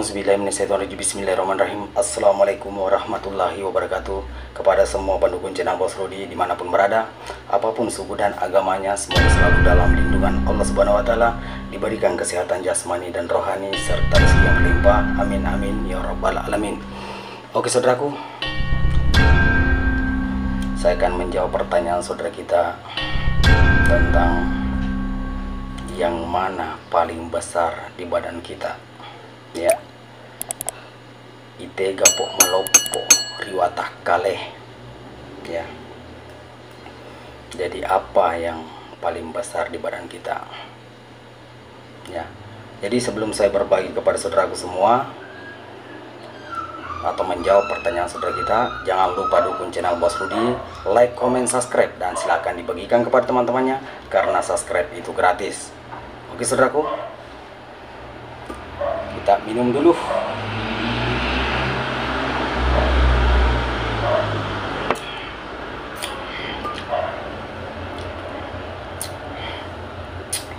A'udzubillahiminasyaitonirrajim. Bismillahirrahmanirrahim. Assalamualaikum warahmatullahi wabarakatuh. Kepada semua pendukung channel Bos Rudi dimanapun berada, apapun suku dan agamanya, semoga selalu dalam lindungan Allah Subhanahu wa Ta'ala, diberikan kesehatan jasmani dan rohani serta rezeki yang berlimpah. Amin amin ya rabbal alamin. Oke saudaraku, saya akan menjawab pertanyaan saudara kita tentang yang mana paling besar di badan kita. Ya, ite gapok melopo riwatah kaleh. Ya, jadi apa yang paling besar di badan kita? Ya, jadi sebelum saya berbagi kepada saudaraku semua atau menjawab pertanyaan saudara kita, jangan lupa dukung channel Bos Rudi, like, comment, subscribe, dan silakan dibagikan kepada teman-temannya karena subscribe itu gratis. Oke saudaraku, kita minum dulu.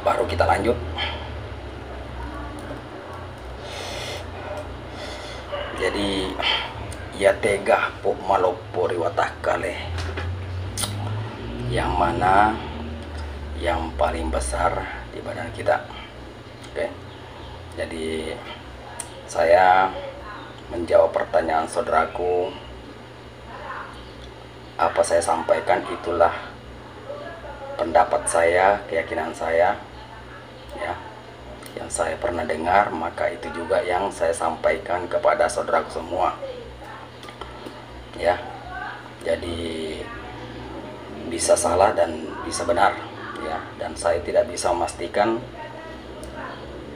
Baru kita lanjut. Jadi ya tegah pok malopo riwatah kaleh, yang mana yang paling besar di badan kita. Oke, jadi saya menjawab pertanyaan saudaraku. Apa saya sampaikan itulah pendapat saya, keyakinan saya, ya, yang saya pernah dengar, maka itu juga yang saya sampaikan kepada saudaraku semua. Ya, jadi bisa salah dan bisa benar, ya, dan saya tidak bisa memastikan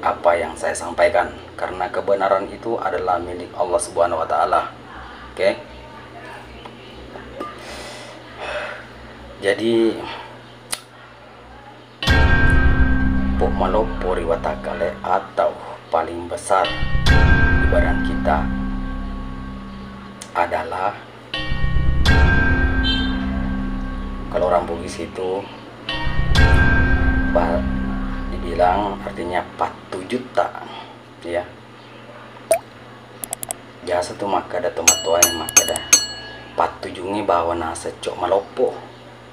apa yang saya sampaikan karena kebenaran itu adalah milik Allah Subhanahu wa Ta'ala. Oke, jadi pok malopo riwatah kaleh atau paling besar di badan kita adalah, kalau orang Bugis itu dibilang artinya 40 juta, ya. Jasa tuh maka ada tomat tuai maka ada patujungi bawa nasa cok malopo,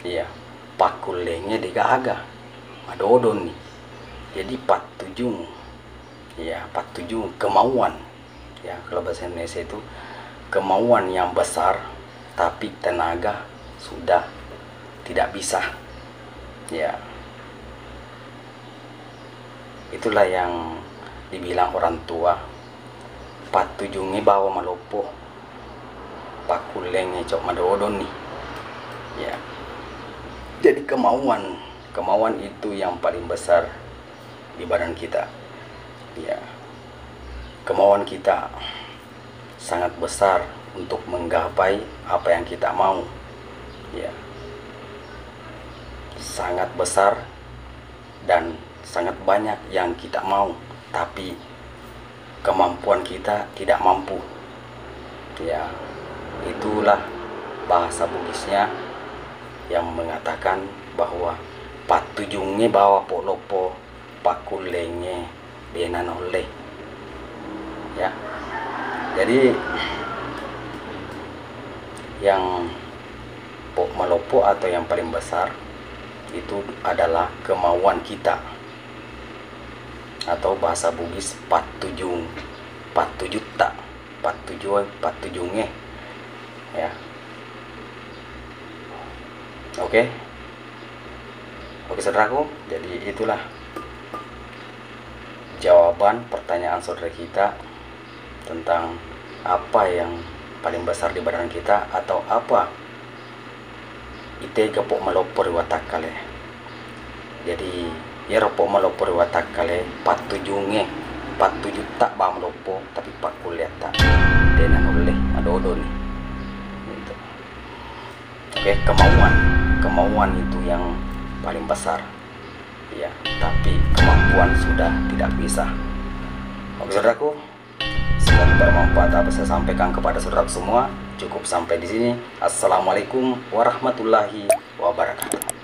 ya, pakulengnya digaga madodon nih. Jadi patujung, ya, patujung kemauan, ya, kalau bahasa Indonesia itu kemauan yang besar tapi tenaga sudah tidak bisa, ya. Itulah yang dibilang orang tua, patujungi bawa malopo pakulengnya cok madodon nih, ya. Jadi kemauan itu yang paling besar di badan kita, ya. Kemauan kita sangat besar untuk menggapai apa yang kita mau, ya, sangat besar dan sangat banyak yang kita mau, tapi kemampuan kita tidak mampu, ya. Itulah bahasa Bugisnya yang mengatakan bahwa patujungi bawa polopo pakulenge benan oleh, ya. Jadi yang pok malopo atau yang paling besar itu adalah kemauan kita, atau bahasa Bugis patujung, patujuta, patujunge, ya. Oke, saudaraku, jadi itulah jawaban pertanyaan saudara kita tentang apa yang paling besar di badan kita atau apa ite gapok malopo riwatah kaleh. Jadi ya ropok malopo riwatah kaleh patujunge 40 juta bang malopo tapi pakuliata denan oleh adodo nih, gitu. Oke, kemauan itu yang paling besar, ya, tapi kemampuan sudah tidak bisa. Oke saudaraku, semoga bermanfaat apa saya sampaikan kepada saudaraku semua. Cukup sampai di sini. Assalamualaikum warahmatullahi wabarakatuh.